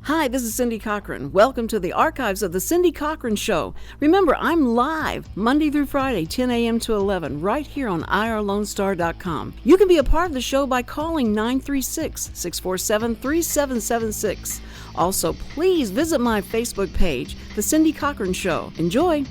Hi, this is Cindy Cochran. Welcome to the archives of the Cindy Cochran Show. Remember, I'm live Monday through Friday, 10 a.m. to 11, right here on irlonestar.com. You can be a part of the show by calling 936-647-3776. Also, please visit my Facebook page, The Cindy Cochran Show. Enjoy!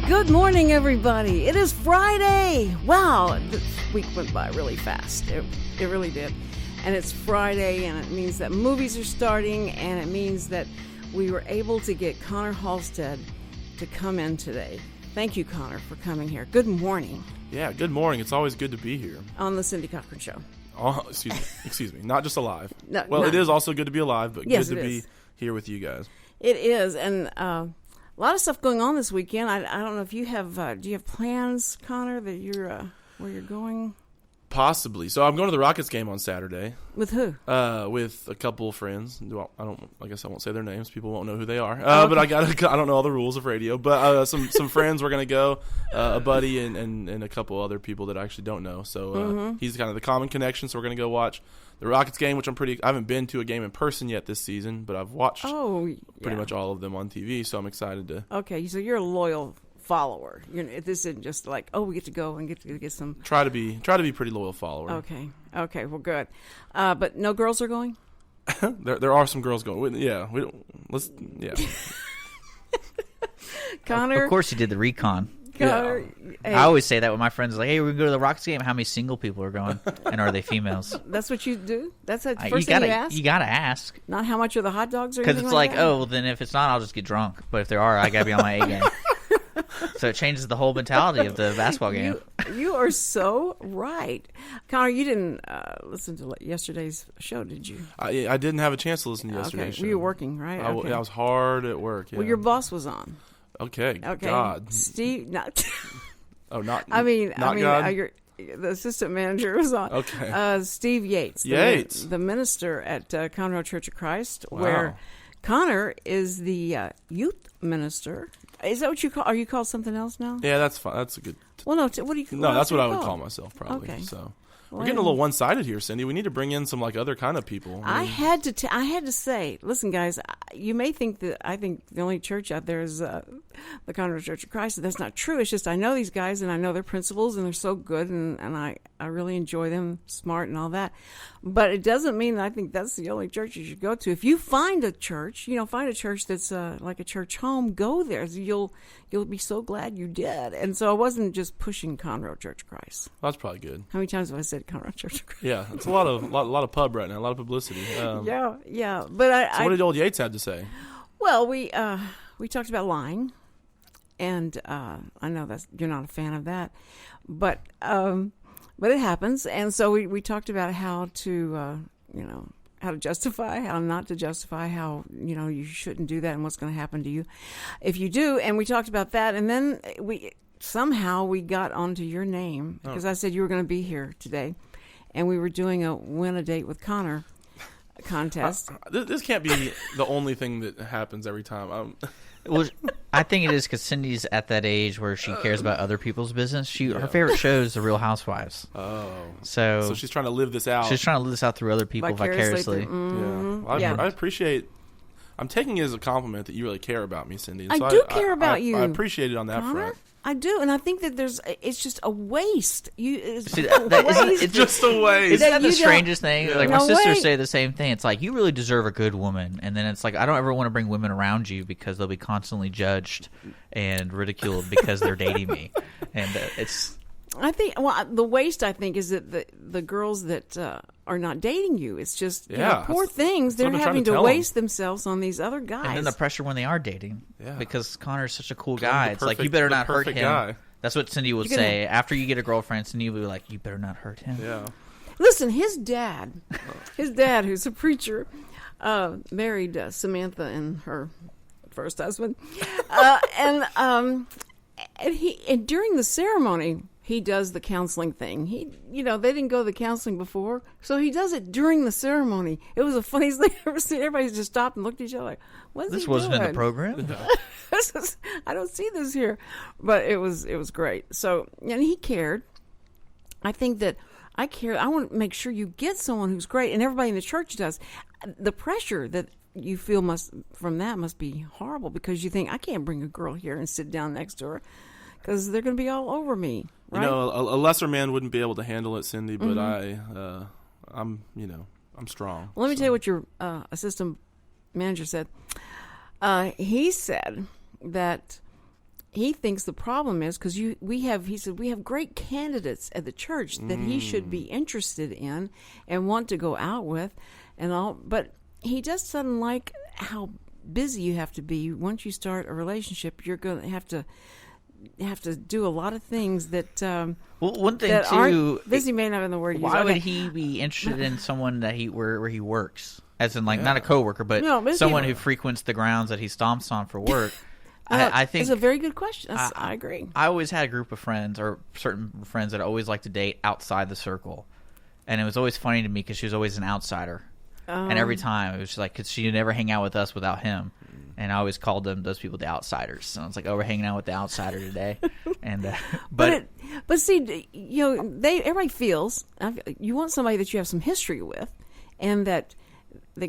Good morning, everybody. It is Friday. Wow, the week went by really fast. It really did. And it's Friday, and it means that movies are starting, and it means that we were able to get Connor Halstead to come in today. Thank you, Connor, for coming here. Good morning. Yeah, good morning. It's always good to be here. On the Cindy Cochran Show. Oh, excuse me. Not just alive. No, it is also good to be alive, but yes, good to be here with you guys. It is, and a lot of stuff going on this weekend. I don't know if you have, do you have plans, Connor, that you're, where you're going? Possibly. So I'm going to the Rockets game on Saturday. With who? With a couple of friends. I guess I won't say their names. People won't know who they are. Okay. But I don't know all the rules of radio. But some friends were going to go, a buddy and a couple other people that I actually don't know. So he's kind of the common connection. So we're going to go watch the Rockets game, which I haven't been to a game in person yet this season, but I've watched pretty much all of them on TV. So I'm excited to. Okay, so you're a loyal follower. This isn't just like, we get to go and get to get some. Try to be pretty loyal follower. Okay, well, good. But no girls are going. there are some girls going. Yeah, Connor, of course, you did the recon. Connor, yeah. Hey. I always say that when my friends are like, "Hey, we're gonna go to the Rockets game. How many single people are going, and are they females?" That's what you do. That's the first thing you ask. You gotta ask. Not how much are the hot dogs, or because it's like that? Well, then if it's not, I'll just get drunk. But if there are, I gotta be on my A game. So it changes the whole mentality of the basketball game. You are so right. Connor, you didn't listen to yesterday's show, did you? I didn't have a chance to listen to yesterday's show. Were you working, right? I was hard at work. Yeah. Well, your boss was on. Okay. God. Steve, not. Oh, not. The assistant manager was on. Okay. Steve Yates. The minister at Conroe Church of Christ, where Connor is the youth minister. Is that what you call? Are you called something else now? Yeah, that's fine. That's a good. Well, no. What do you? No, that's what I would call myself probably. Okay. So we're getting a little one-sided here, Cindy. We need to bring in some other kind of people. I had to say, listen, guys. You may think that I think the only church out there is the Conroe Church of Christ. That's not true. It's just I know these guys and I know their principles and they're so good and I really enjoy them, smart and all that. But it doesn't mean that I think that's the only church you should go to. If you find a church, find a church that's like a church home, go there. You'll be so glad you did. And so I wasn't just pushing Conroe Church of Christ. Well, that's probably good. How many times have I said Conroe Church of Christ? Yeah, it's a lot of pub right now, a lot of publicity. Yeah. But so what did old Yates have to say? Well, we talked about lying, and I know that you're not a fan of that, but it happens, and so we talked about how to how to justify, how not to justify, how you shouldn't do that, and what's going to happen to you if you do, and we talked about that, and then we got onto your name because I said you were going to be here today, and we were doing a win a date with Connor contest. This can't be the only thing that happens every time. Well, I think it is because Cindy's at that age where she cares about other people's business. Her favorite show is The Real Housewives. Oh, so she's trying to live this out. She's trying to live this out through other people vicariously. Mm-hmm. Yeah, I appreciate. I'm taking it as a compliment that you really care about me, Cindy. I do care about you. I appreciate it on that Connor? front. I do, and I think that it's just a waste. It's just a waste. Isn't that the strangest thing? Yeah. Like my sisters say the same thing. It's like you really deserve a good woman, and then it's like I don't ever want to bring women around you because they'll be constantly judged and ridiculed because they're dating me, and it's. I think the waste. I think is that the girls that are not dating you. It's just poor things. They're having to waste themselves on these other guys. And then the pressure when they are dating. Yeah. Because Connor's such a cool guy. It's like you better not hurt him. Guy. That's what Cindy would say after you get a girlfriend. Cindy would be like, "You better not hurt him." Yeah. Listen, his dad, who's a preacher, married Samantha and her first husband, and during the ceremony. He does the counseling thing. They didn't go to the counseling before, so he does it during the ceremony. It was the funniest thing I've ever seen. Everybody just stopped and looked at each other like, "What's this he wasn't doing? in the program." I don't see this here, but it was great. So, and he cared. I think that I care. I want to make sure you get someone who's great, and everybody in the church does. The pressure that you feel must be horrible, because you think, I can't bring a girl here and sit down next to her because they're going to be all over me. Right? You know, a lesser man wouldn't be able to handle it, Cindy, but I'm strong. Well, let me tell you what your assistant manager said. He said that he thinks the problem is because we have great candidates at the church that he should be interested in and want to go out with and all, but he just doesn't like how busy you have to be. Once you start a relationship, you're going to have to do a lot of things that one thing that too, busy may not have the word. Why would he be interested in someone that where he works, as in like not a coworker, but someone who frequents the grounds that he stomps on for work? I think it's a very good question. I agree. I always had a group of friends, or certain friends, that I always liked to date outside the circle, and it was always funny to me because she was always an outsider, and every time it was like, because she would never hang out with us without him, and I always called those people the outsiders. So it's like, oh, we're hanging out with the outsider today, and but see, everybody feels you want somebody that you have some history with, and that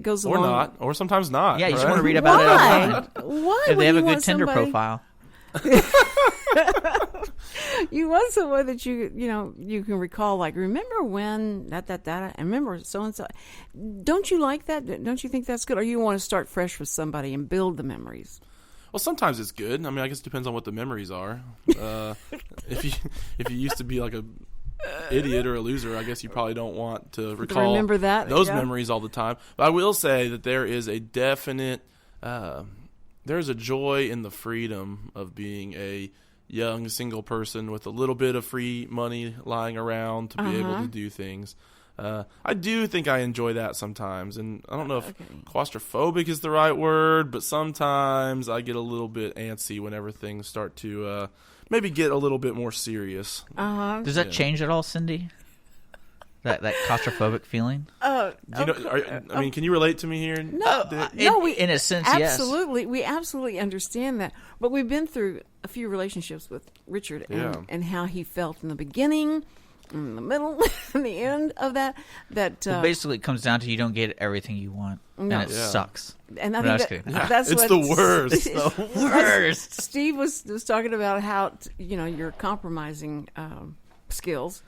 goes along. Or not, or sometimes not. Yeah, you just want to read about it online. Why? If they have a good Tinder profile. You want someone that you can recall, like, remember when that, and remember so and so. Don't you like that? Don't you think that's good? Or you want to start fresh with somebody and build the memories? Well, sometimes it's good. I mean, I guess it depends on what the memories are. If you used to be like a idiot or a loser, I guess you probably don't want to recall remember those memories all the time. But I will say that there is a definite there's a joy in the freedom of being a young single person with a little bit of free money lying around to be able to do things. I do think I enjoy that sometimes, and I don't know if claustrophobic is the right word, but sometimes I get a little bit antsy whenever things start to maybe get a little bit more serious. Does that change at all, Cindy? That claustrophobic feeling? I mean, can you relate to me here? No, we in a sense, absolutely, yes. We absolutely understand that. But we've been through a few relationships with Richard and how he felt in the beginning, in the middle, and the end of that. Well, basically, it comes down to you don't get everything you want, and it sucks. And I think that's it's the worst. It's the worst. Steve was talking about how your compromising skills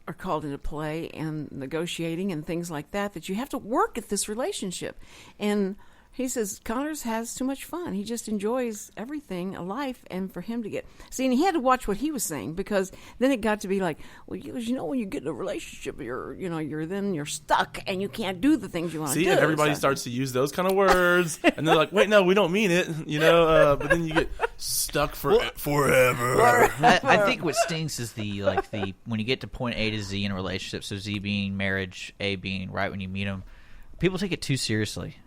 are called into play, and negotiating and things like that you have to work at this relationship. And he says Connors has too much fun. He just enjoys everything, a life, and for him to get... See, and he had to watch what he was saying, because then it got to be like, well, when you get in a relationship, you're stuck, and you can't do the things you want to do. See, and everybody starts to use those kind of words, and they're like, wait, no, we don't mean it, but then you get stuck forever. I think what stinks is the when you get to point A to Z in a relationship, so Z being marriage, A being right when you meet them, people take it too seriously.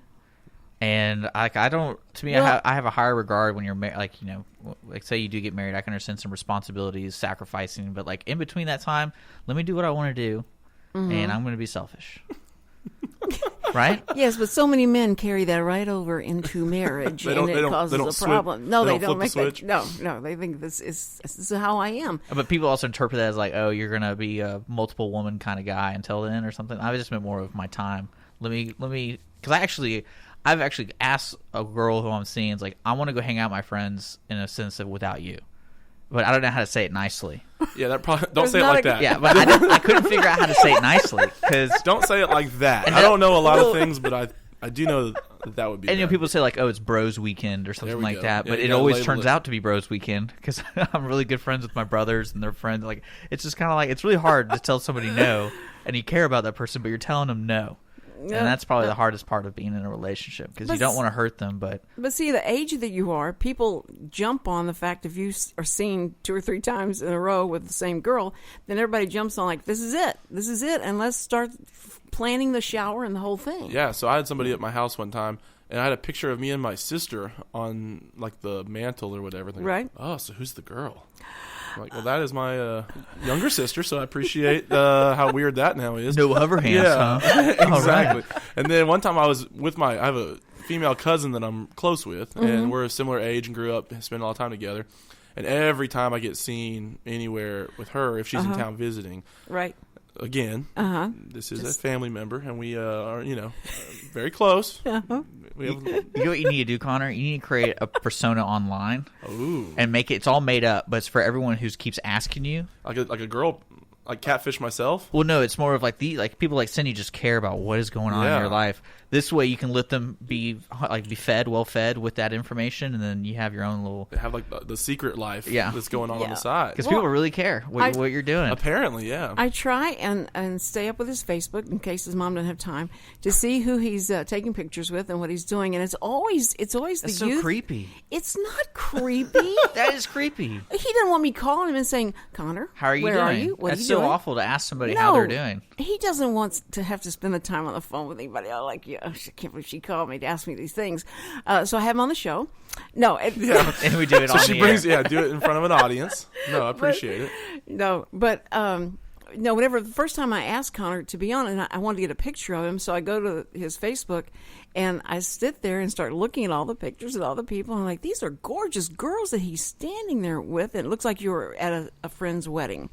And I don't. To me, I have a higher regard when you're married. Like say you do get married, I can understand some responsibilities, sacrificing. But like in between that time, let me do what I want to do, and I'm going to be selfish. Right? Yes, but so many men carry that right over into marriage, and it causes a problem. No, they don't make that. No, they think this is how I am. But people also interpret that as like, oh, you're going to be a multiple woman kind of guy until then, or something. I just meant more of my time. Let me, because I've actually asked a girl who I'm seeing, it's like, I want to go hang out with my friends in a sense of without you. But I don't know how to say it nicely. Yeah, that probably don't say it like that. Yeah, but I couldn't figure out how to say it nicely. Don't say it like that. I don't know a lot of things, but I do know that would be. And people say like, oh, it's Bros Weekend or something like that. But it always turns out to be Bros Weekend, because I'm really good friends with my brothers and their friends. Like, it's just kind of like, it's really hard to tell somebody no, and you care about that person, but you're telling them no. And that's probably the hardest part of being in a relationship, because you don't want to hurt them. But see, the age that you are, people jump on the fact if you are seen 2 or 3 times in a row with the same girl, then everybody jumps on like, this is it, and let's start planning the shower and the whole thing. Yeah, so I had somebody at my house one time, and I had a picture of me and my sister on like the mantle or whatever. Right. Oh, so who's the girl? I'm like, well, that is my younger sister, so I appreciate how weird that now is. No hover hands, huh? Exactly. Right. And then one time I was with I have a female cousin that I'm close with, and we're a similar age and grew up and spent a lot of time together. And every time I get seen anywhere with her, if she's in town visiting, right, again, this is a family member, and we are, very close. We have, you know what you need to do, Connor? You need to create a persona online. Ooh. And make it's all made up, but it's for everyone who keeps asking you. Like a girl, like catfish myself? Well, no, it's more of like people like Cindy just care about what is going on in your life. This way you can let them be well fed with that information, and then you have your own little... Have like the secret life that's going on the side. Because people really care what you're doing. Apparently, yeah. I try and stay up with his Facebook in case his mom doesn't have time to see who he's taking pictures with and what he's doing, and it's always the That's so youth. creepy. It's not creepy. That is creepy. He doesn't want me calling him and saying, Connor, how are you where doing? are you? What That's are you so doing? awful to ask somebody how they're doing. He doesn't want to have to spend the time on the phone with anybody. I can't believe she called me to ask me these things. So I have him on the show. No. And we do it on she brings, do it in front of an audience. No, I appreciate it. No, but... whenever the first time I asked Connor to be on, and I wanted to get a picture of him, so I go to his Facebook and I sit there and start looking at all the pictures of all the people. And I'm like, these are gorgeous girls that he's standing there with. And it looks like you were at a friend's wedding.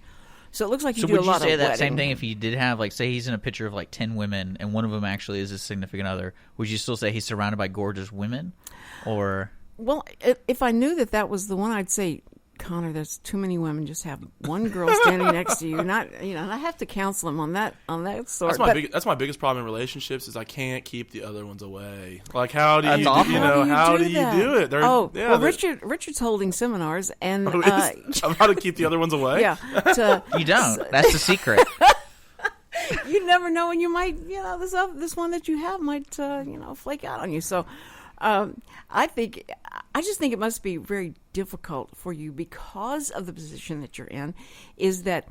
So it looks like you do a lot of wedding. So would you say that wedding. same thing if he did have, say he's in a picture of 10 women and one of them actually is his significant other? Would you still say he's surrounded by gorgeous women? Or... Well, if I knew that was the one, I'd say, Connor, there's too many women. Just have one girl standing next to you. Not, and I have to counsel him on that sort. That's my bigg's problem in relationships is I can't keep the other ones away. Like, how do you, awful. how do you do it? Richard's holding seminars and how to keep the other ones away. Yeah, you don't. That's the secret. You never know when you might, this one that you have might, flake out on you. So. I just think it must be very difficult for you because of the position that you're in, is that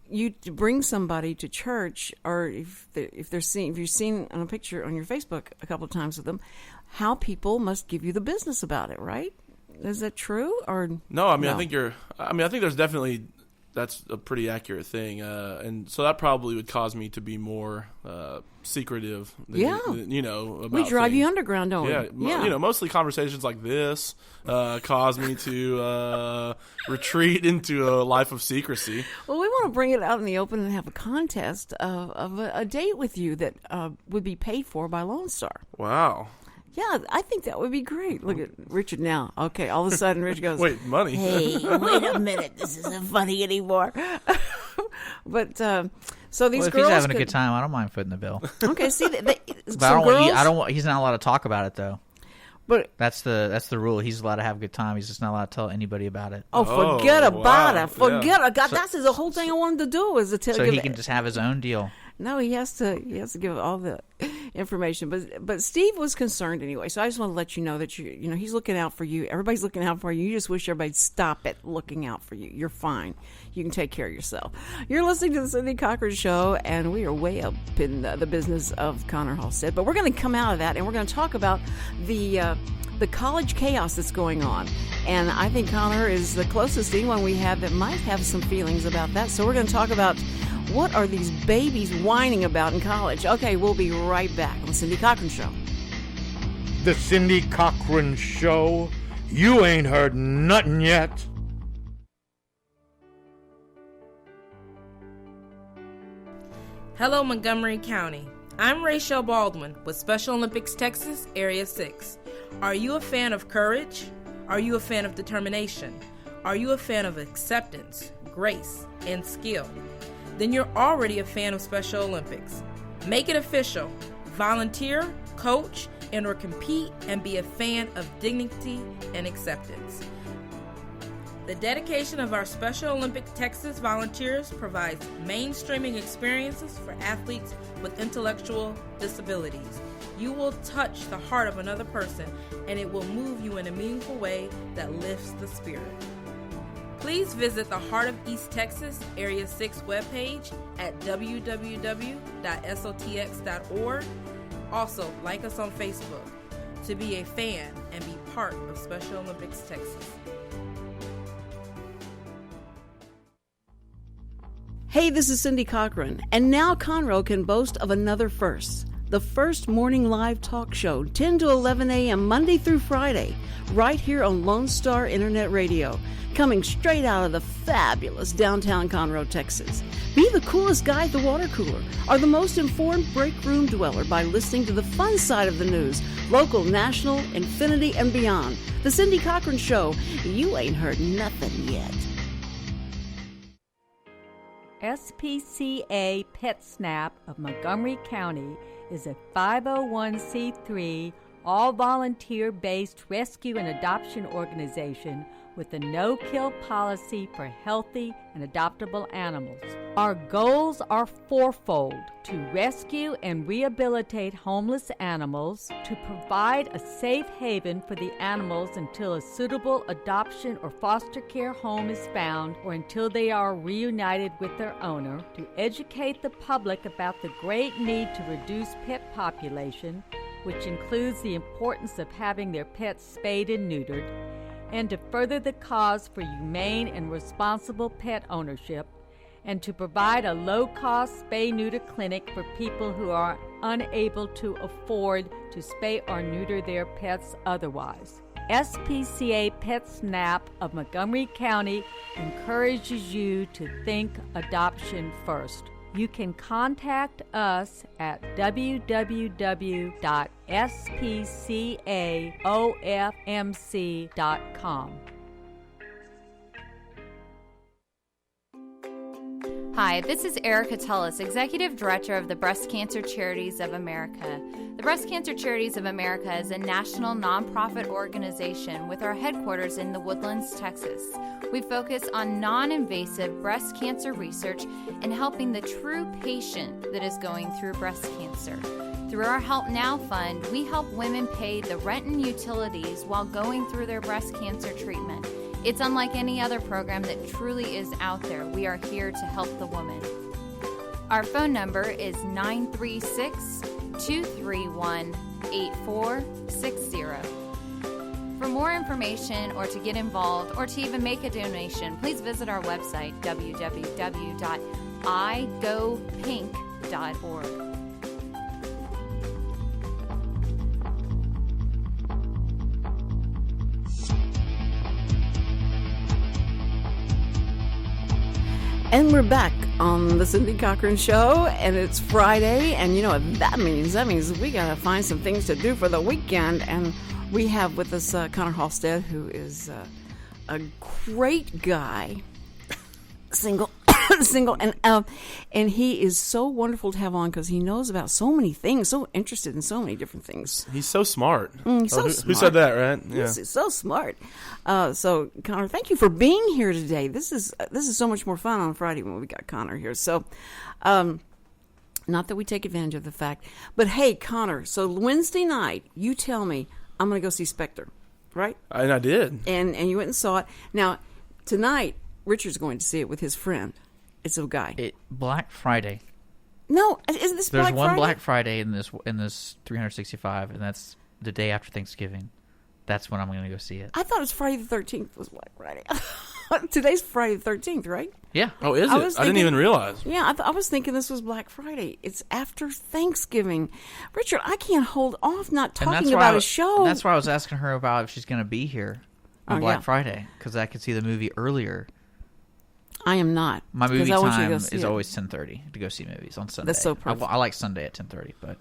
you bring somebody to church, or if you've seen on a picture on your Facebook a couple of times with them, how people must give you the business about it, right? Is that true or no? I think there's definitely. That's a pretty accurate thing, and so that probably would cause me to be more secretive. About we drive you underground, don't we? Yeah. Mostly conversations like this cause me to retreat into a life of secrecy. Well, we want to bring it out in the open and have a contest of a date with you that would be paid for by Lone Star. Wow. Yeah, I think that would be great. Look at Richard now. Okay, all of a sudden Richard goes, wait, money? Hey, wait a minute. This isn't funny anymore. But so these girls. If he's having a good time, I don't mind footing the bill. Okay, see, but he's not allowed to talk about it though. But that's the rule. He's allowed to have a good time. He's just not allowed to tell anybody about it. Oh, forget about it. Forget it. God, that's the whole thing I wanted to do was to tell. So he can just have his own deal. No, he has to give all the information. But Steve was concerned anyway. So I just want to let you know that he's looking out for you. Everybody's looking out for you. You just wish everybody'd stop it looking out for you. You're fine. You can take care of yourself. You're listening to the Cindy Cochran Show, and we are way up in the business of Connor Halstead. But we're going to come out of that, and we're going to talk about the college chaos that's going on. And I think Connor is the closest anyone we have that might have some feelings about that. So we're going to talk about what are these babies whining about in college. Okay, we'll be right back on the Cindy Cochran Show. The Cindy Cochran Show. You ain't heard nothing yet. Hello, Montgomery County. I'm Rachel Baldwin with Special Olympics Texas, Area 6. Are you a fan of courage? Are you a fan of determination? Are you a fan of acceptance, grace, and skill? Then you're already a fan of Special Olympics. Make it official. Volunteer, coach, and/or compete and be a fan of dignity and acceptance. The dedication of our Special Olympics Texas volunteers provides mainstreaming experiences for athletes with intellectual disabilities. You will touch the heart of another person, and it will move you in a meaningful way that lifts the spirit. Please visit the Heart of East Texas Area 6 webpage at www.sotx.org. Also, like us on Facebook to be a fan and be part of Special Olympics Texas. Hey, this is Cindy Cochran, and now Conroe can boast of another first. the first morning live talk show, 10 to 11 a.m. Monday through Friday, right here on Lone Star Internet Radio, coming straight out of the fabulous downtown Conroe, Texas. Be the coolest guy at the water cooler or the most informed break room dweller by listening to the fun side of the news, local, national, infinity, and beyond. The Cindy Cochran Show. You ain't heard nothing yet. SPCA PetSnap of Montgomery County is a 501c3 all-volunteer-based rescue and adoption organization with a no-kill policy for healthy and adoptable animals. Our goals are fourfold: to rescue and rehabilitate homeless animals, to provide a safe haven for the animals until a suitable adoption or foster care home is found or until they are reunited with their owner, to educate the public about the great need to reduce pet population, which includes the importance of having their pets spayed and neutered, and to further the cause for humane and responsible pet ownership, and to provide a low-cost spay-neuter clinic for people who are unable to afford to spay or neuter their pets otherwise. SPCA PetSnap of Montgomery County encourages you to think adoption first. You can contact us at www.spcaofmc.com. Hi, this is Erica Tullis, Executive Director of the Breast Cancer Charities of America. The Breast Cancer Charities of America is a national nonprofit organization with our headquarters in the Woodlands, Texas. We focus on non-invasive breast cancer research and helping the true patient that is going through breast cancer. Through our Help Now Fund, we help women pay the rent and utilities while going through their breast cancer treatment. It's unlike any other program that truly is out there. We are here to help the woman. Our phone number is 936-231-8460. For more information or to get involved or to even make a donation, please visit our website, www.igopink.org. And we're back on the Cindy Cochran Show, and it's Friday, and you know what that means? That means we got to find some things to do for the weekend, and we have with us Connor Halstead, who is a great guy, single, and he is so wonderful to have on because he knows about so many things, so interested in so many different things. He's so smart. He's so who smart. said that, right? Yeah. He's so smart. So, Connor, thank you for being here today. This is so much more fun on Friday when we got Connor here. So, not that we take advantage of the fact, but hey, Connor. So Wednesday night, you tell me I'm going to go see Spectre, right? And I did. And you went and saw it. Now tonight, Richard's going to see it with his friend. It's a guy. Black Friday. No, isn't this There's Black one Friday? Black Friday in this 365, and that's the day after Thanksgiving. That's when I'm going to go see it. I thought it was Friday the 13th was Black Friday. Today's Friday the 13th, right? Yeah. Oh, is it? I didn't even realize. Yeah, I was thinking this was Black Friday. It's after Thanksgiving. Richard, I can't hold off not talking about a show. That's why I was asking her about if she's going to be here on Black Friday, because I could see the movie earlier. I am not. My movie time is always 10:30 to go see movies on Sunday. That's so perfect. I like Sunday at 10:30, but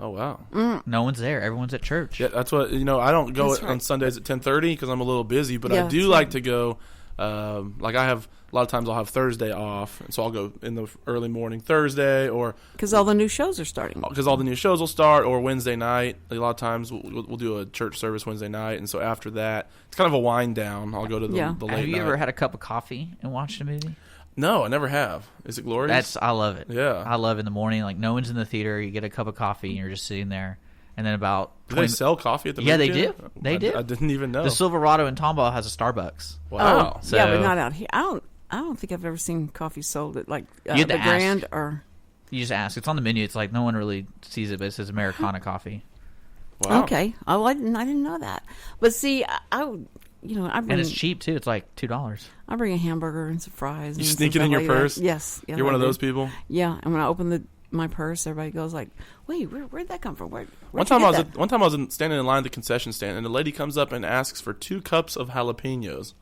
oh wow, no one's there. Everyone's at church. Yeah, that's what I don't go on Sundays at 10:30 because I'm a little busy. But I do like to go. Like I have a lot of times I'll have Thursday off, and so I'll go in the early morning Thursday, or because all the new shows are starting. Because all the new shows will start, or Wednesday night. A lot of times we'll do a church service Wednesday night, and so after that, it's kind of a wind down. I'll go to the late night. Have you ever had a cup of coffee and watched a movie? No, I never have. Is it glorious? I love it. Yeah, I love in the morning. Like no one's in the theater. You get a cup of coffee and you're just sitting there. And then about do they sell coffee at the movie? Yeah, they do. They do. I didn't even know. The Silverado in Tomball has a Starbucks. Wow. So, yeah, but not out here. I don't think I've ever seen coffee sold at like the Grand or. You just ask. It's on the menu. It's like no one really sees it, but it says Americana coffee. Wow. Okay. Oh, I didn't know that. But see, I bring, and it's cheap too. It's like $2. I bring a hamburger and some fries. You sneak it in your purse? Yes. You're one of those people? Yeah. And when I open my purse, everybody goes like, "Wait, where'd that come from?" One time I was standing in line at the concession stand, and the lady comes up and asks for 2 cups of jalapenos.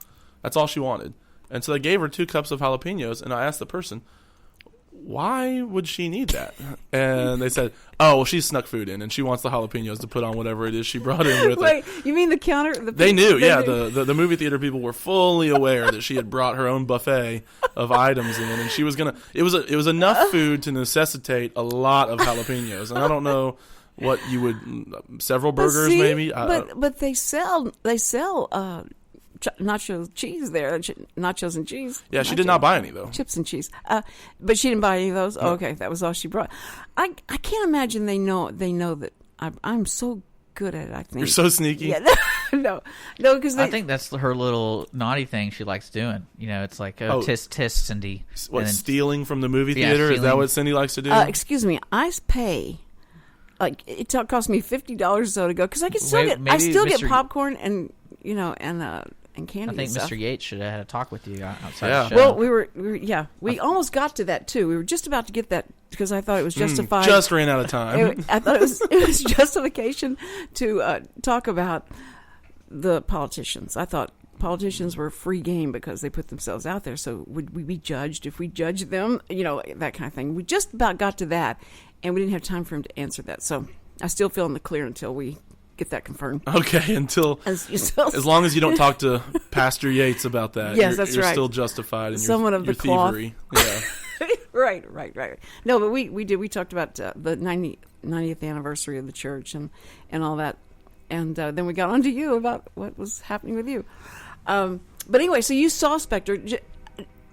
That's all she wanted, and so they gave her 2 cups of jalapenos. And I asked the person, why would she need that? And they said, "Oh, well, she snuck food in, and she wants the jalapenos to put on whatever it is she brought in with her." Wait, you mean the counter? They knew, yeah. The movie theater people were fully aware that she had brought her own buffet of items in, and she was gonna. It was enough food to necessitate a lot of jalapenos, and I don't know what you would several burgers maybe. But they sell nacho cheese there, nachos and cheese. Yeah, she did not buy any though. Chips and cheese, but she didn't buy any of those. No. Oh, okay, that was all she brought. I can't imagine they know that I'm so good at it. I think you're so sneaky. Yeah, no, because I think that's her little naughty thing she likes doing. You know, it's like tisk tisk, Cindy. What, stealing from the movie theater? Is that what Cindy likes to do? Excuse me, I pay. Like it cost me $50 or so to go because I can still get popcorn and candy. I think and Mr. Yates should have had a talk with you outside Yeah. the show. Well, we almost got to that too. We were just about to get that because I thought it was justified. Just ran out of time. I thought it was justification to talk about the politicians. I thought politicians were free game because they put themselves out there. So would we be judged if we judge them? That kind of thing. We just about got to that, and we didn't have time for him to answer that. So I still feel in the clear until we get that confirmed. Okay, as long as you don't talk to Pastor Yates about that. Yes, that's you're right. Still justified in Someone your of the cloth. thievery. Yeah. Right. No, but we talked about the 90th anniversary of the church and all that, and then we got on to you about what was happening with you. But anyway, so you saw Spectre.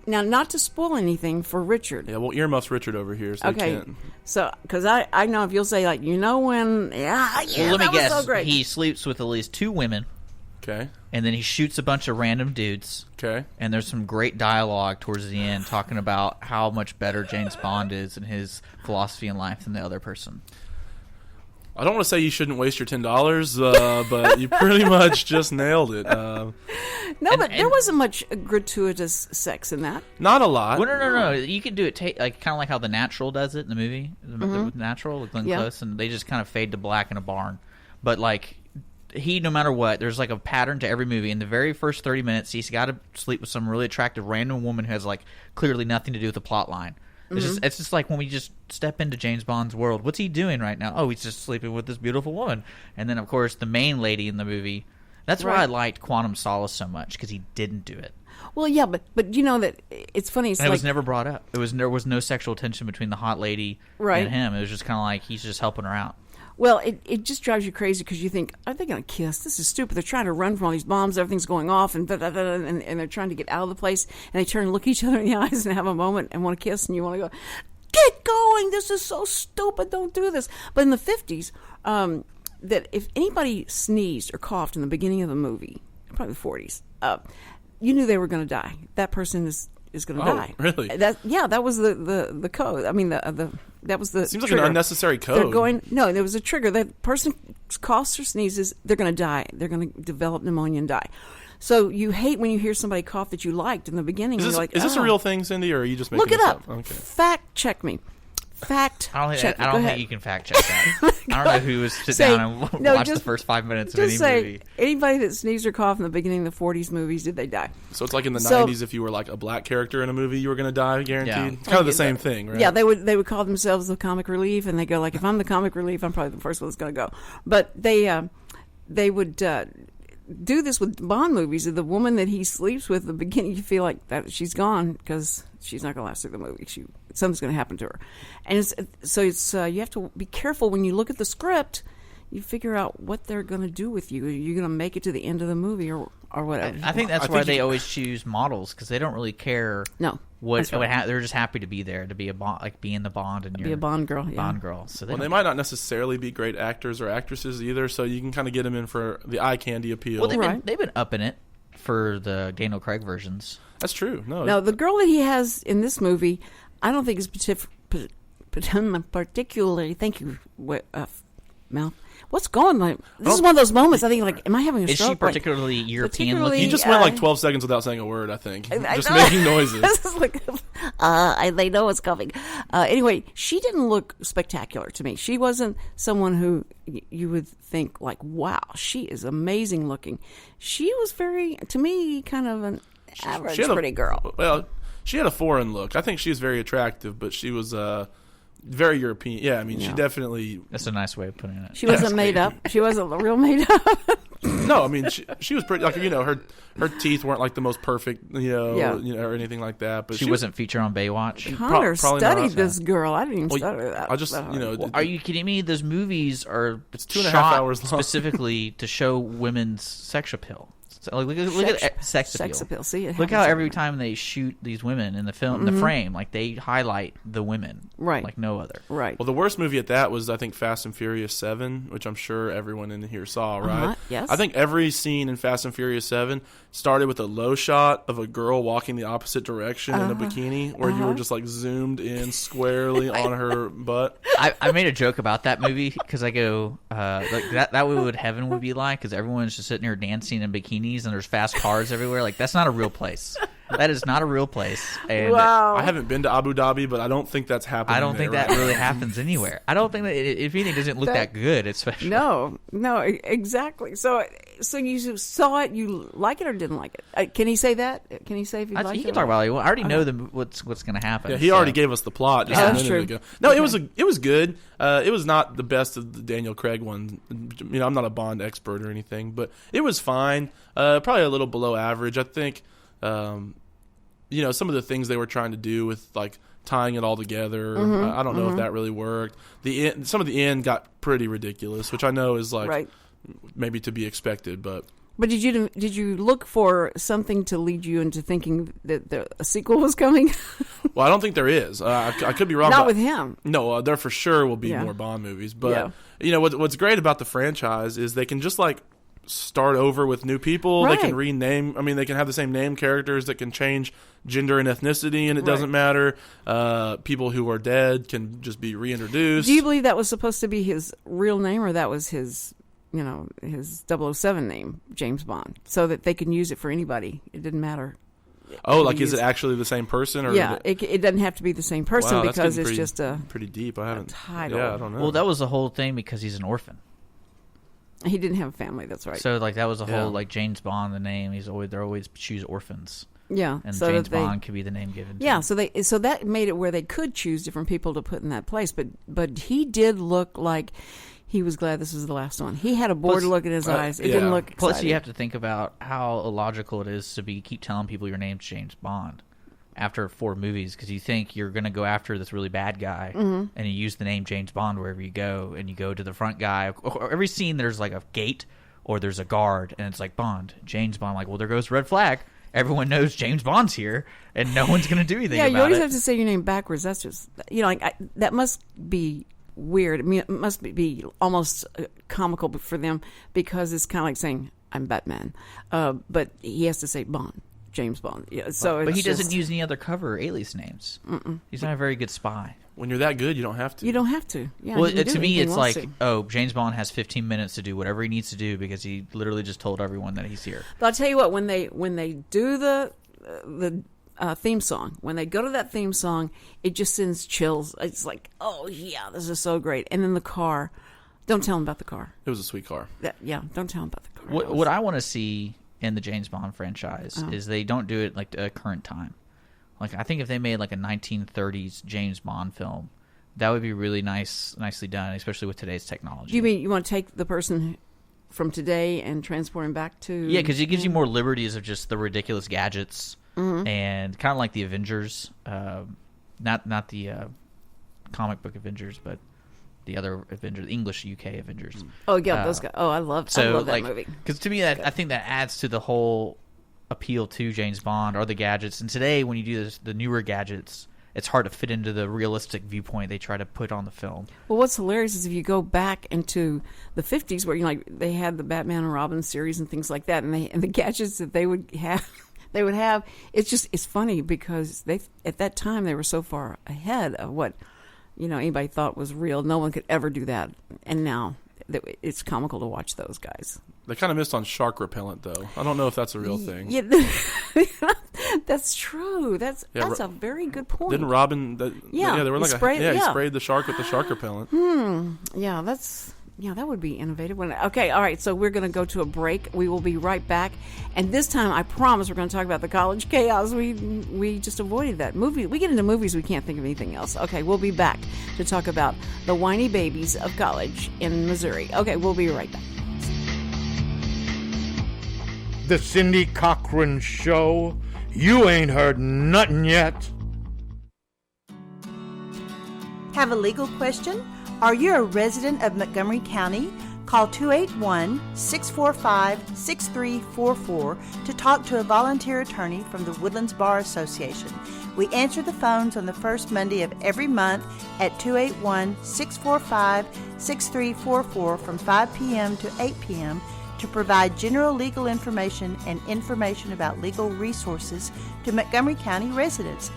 Now, not to spoil anything for Richard. Yeah, well, earmuffs Richard over here, so okay. you can't. So, because I know if you'll say, like, when, well, let me guess. So great. He sleeps with at least 2 women. Okay. And then he shoots a bunch of random dudes. Okay. And there's some great dialogue towards the end talking about how much better James Bond is and his philosophy in life than the other person. I don't want to say you shouldn't waste your $10, but you pretty much just nailed it. But there wasn't much gratuitous sex in that. Not a lot. Well, no. You could do it like kind of like how The Natural does it in the movie. The Natural with Glenn Close, and they just kind of fade to black in a barn. But like no matter what, there's like a pattern to every movie. In the very first 30 minutes, he's got to sleep with some really attractive random woman who has like clearly nothing to do with the plot line. It's just like when we just step into James Bond's world. What's he doing right now? Oh, he's just sleeping with this beautiful woman. And then, of course, the main lady in the movie. That's why I liked Quantum Solace so much, because he didn't do it. Well, yeah, but you know that it's funny. It was never brought up. There was no sexual tension between the hot lady and him. It was just kind of like he's just helping her out. Well, it just drives you crazy because you think, are they going to kiss? This is stupid. They're trying to run from all these bombs. Everything's going off, and they're trying to get out of the place. And they turn and look each other in the eyes and have a moment and want to kiss, and you want to go, get going. This is so stupid. Don't do this. But in the 50s, that if anybody sneezed or coughed in the beginning of the movie, probably the 40s, you knew they were going to die. That person is going to die. Really? That was the code. I mean, that was the Seems trigger. like an unnecessary code. There was a trigger. That person coughs or sneezes, they're going to die. They're going to develop pneumonia and die. So you hate when you hear somebody cough that you liked in the beginning. Is this a real thing, Cindy, or are you just making look it this up? Okay. Fact check me. Fact check. I don't think you can fact check that. I don't know who was sit down and watch the first 5 minutes of any movie. Anybody that sneezed or coughed in the beginning of the 40s movies, did they die? So it's like in the 90s, if you were like a black character in a movie, you were going to die, guaranteed? Yeah. It's kind of the same thing, right? Yeah, they would call themselves the comic relief, and they go like, if I'm the comic relief, I'm probably the first one that's going to go. But they would do this with Bond movies. The woman that he sleeps with at the beginning, you feel like that she's gone because she's not going to last through the movie. Something's going to happen to her. And it's you have to be careful when you look at the script. You figure out what they're going to do with you. Are you going to make it to the end of the movie or whatever? I think that's why they always choose models, because they don't really care. No, they're just happy to be there, to be be in the Bond and be a Bond girl. Yeah. Bond girl. So they might not necessarily be great actors or actresses either. So you can kind of get them in for the eye candy appeal. Well, they've been upping it for the Daniel Craig versions. That's true. No, the girl that he has in this movie, I don't think is particularly. Thank you. mouth. What's going on? This is one of those moments I think, like, am I having a Is stroke? she particularly European looking? He just went like 12 seconds without saying a word, I think. Just making noises. This is like, they know what's coming. Anyway, she didn't look spectacular to me. She wasn't someone who you would think, like, wow, she is amazing looking. She was very, to me, kind of an average pretty girl. Well, she had a foreign look. I think she was very attractive, but she was very European. Yeah, I mean, she definitely... That's a nice way of putting it. She wasn't made up. She wasn't real made up. No, I mean, she was pretty, like, her teeth weren't like the most perfect, or anything like that. But she wasn't featured on Baywatch. Connor probably studied not. this girl. I didn't even study that. I just, are you kidding me? Those movies are it's 2.5 shot hours long. specifically to show women's sex appeal. So, like, look at sex appeal. Sex appeal. See, look how every time they shoot these women in the film, the frame, like they highlight the women, right, like no other. Right. Well, the worst movie at that was, I think, Fast and Furious 7, which I'm sure everyone in here saw, right? Yes. I think every scene in Fast and Furious 7 started with a low shot of a girl walking the opposite direction in a bikini, where you were just like zoomed in squarely on her butt. I made a joke about that movie because I go, like that would what heaven would be like, because everyone's just sitting here dancing in bikinis and there's fast cars everywhere. Like, that's not a real place. That is not a real place. And wow. I haven't been to Abu Dhabi, but I don't think that's happening. I don't think that really happens anywhere. I don't think that, if anything, doesn't look that good, especially. No, exactly. So you saw it, you like it or didn't like it? Can he say that? Can he say if he liked it? You can talk about it. I already know what's going to happen. Yeah, he already gave us the plot just a minute ago. No, okay. it was good. It was not the best of the Daniel Craig one. I'm not a Bond expert or anything, but it was fine. Probably a little below average. I think, some of the things they were trying to do with, like, tying it all together, I don't know if that really worked. Some of the end got pretty ridiculous, which I know is, like, maybe to be expected, but... But did you look for something to lead you into thinking that a sequel was coming? Well, I don't think there is. I could be wrong. Not with him. No, there for sure will be more Bond movies. But what's great about the franchise is they can just, like, start over with new people. They can rename. I mean, they can have the same name characters that can change gender and ethnicity, and it doesn't matter. People who are dead can just be reintroduced. Do you believe that was supposed to be his real name, or that was his 007 name, James Bond, so that they can use it for anybody? It didn't matter. Oh, like, is it actually the same person? Or it doesn't have to be the same person, because it's just pretty deep. I haven't title. Yeah, I don't know. Well, that was the whole thing, because he's an orphan. He didn't have a family. That's right. So, like, that was the whole, like, James Bond, the name. They're always choose orphans. Yeah, and so James Bond could be the name given. Yeah, so that made it where they could choose different people to put in that place. But he did look like he was glad this was the last one. He had a bored look in his eyes. It didn't look exciting. Plus, you have to think about how illogical it is to keep telling people your name's James Bond after 4 movies, because you think you're going to go after this really bad guy, and you use the name James Bond wherever you go, and you go to the front guy. Every scene, there's like a gate or there's a guard, and it's like Bond, James Bond. Like, well, there goes red flag. Everyone knows James Bond's here, and no one's going to do anything about it. Yeah, you always have to say your name backwards. That's just, that must be weird. I mean, it must be almost comical for them, because it's kind of like saying, I'm Batman. But he has to say Bond, James Bond. Yeah, so but he doesn't use any other cover or alias names. He's not a very good spy. When you're that good, you don't have to. You don't have to. Yeah, well, to me, it's like, James Bond has 15 minutes to do whatever he needs to do, because he literally just told everyone that he's here. But I'll tell you what, when they do the theme song, when they go to that theme song, it just sends chills. It's like, oh yeah, this is so great. And then the car, don't tell them about the car. It was a sweet car. Don't tell them about the car. What I want to see in the James Bond franchise is they don't do it like a current time. Like, I think if they made like a 1930s James Bond film, that would be really nicely done, especially with today's technology. Do you mean you want to take the person from today and transport him back to... Yeah, because it gives you more liberties of just the ridiculous gadgets, and kind of like the Avengers, not the comic book Avengers, but the other Avengers, English UK Avengers. Oh yeah, those guys. Oh, I love that movie. Because to me, I think that adds to the whole appeal to James Bond, or the gadgets. And today, when you do the newer gadgets, it's hard to fit into the realistic viewpoint they try to put on the film. Well, what's hilarious is if you go back into the 50s, where they had the Batman and Robin series and things like that, and the gadgets that they would have. It's funny, because at that time they were so far ahead of what anybody thought was real. No one could ever do that, and now it's comical to watch those guys. They kind of missed on shark repellent, though. I don't know if that's a real thing. Yeah, that's true. That's a very good point. Didn't Robin? They were like he sprayed the shark with the shark repellent. Yeah, that would be innovative. Okay, all right. So we're going to go to a break. We will be right back, and this time I promise we're going to talk about the college chaos. We just avoided that movie. We get into movies, we can't think of anything else. Okay, we'll be back to talk about the whiny babies of college in Missouri. Okay, we'll be right back. The Cindy Cochran Show. You ain't heard nothing yet. Have a legal question? Are you a resident of Montgomery County? Call 281-645-6344 to talk to a volunteer attorney from the Woodlands Bar Association. We answer the phones on the first Monday of every month at 281-645-6344 from 5 p.m. to 8 p.m. to provide general legal information and information about legal resources to Montgomery County residents.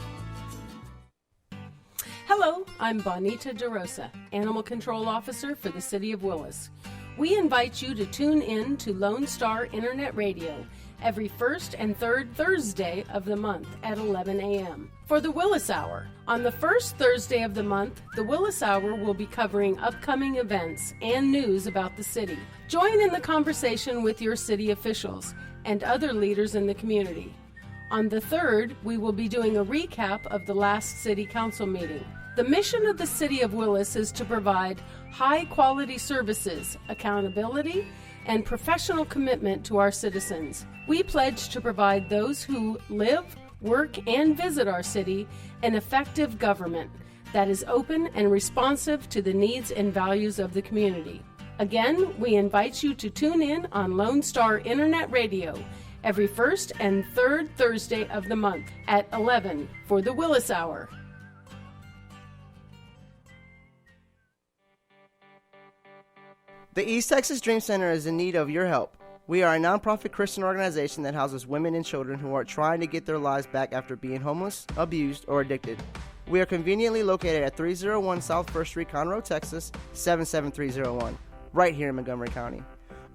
Hello, I'm Bonita DeRosa, Animal Control Officer for the City of Willis. We invite you to tune in to Lone Star Internet Radio every first and third Thursday of the month at 11 a.m. for the Willis Hour. On the first Thursday of the month, the Willis Hour will be covering upcoming events and news about the city. Join in the conversation with your city officials and other leaders in the community. On the third, we will be doing a recap of the last City Council meeting. The mission of the City of Willis is to provide high-quality services, accountability, and professional commitment to our citizens. We pledge to provide those who live, work, and visit our city an effective government that is open and responsive to the needs and values of the community. Again, we invite you to tune in on Lone Star Internet Radio every first and third Thursday of the month at 11 for the Willis Hour. The East Texas Dream Center is in need of your help. We are a nonprofit Christian organization that houses women and children who are trying to get their lives back after being homeless, abused, or addicted. We are conveniently located at 301 South 1st Street, Conroe, Texas, 77301, right here in Montgomery County.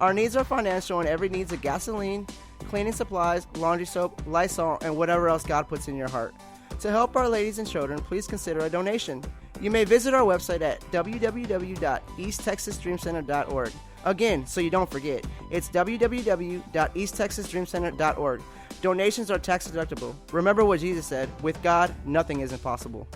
Our needs are financial and every needs of gasoline, cleaning supplies, laundry soap, Lysol, and whatever else God puts in your heart. To help our ladies and children, please consider a donation. You may visit our website at www.easttexasdreamcenter.org. Again, so you don't forget, it's www.easttexasdreamcenter.org. Donations are tax deductible. Remember what Jesus said, with God, nothing is impossible.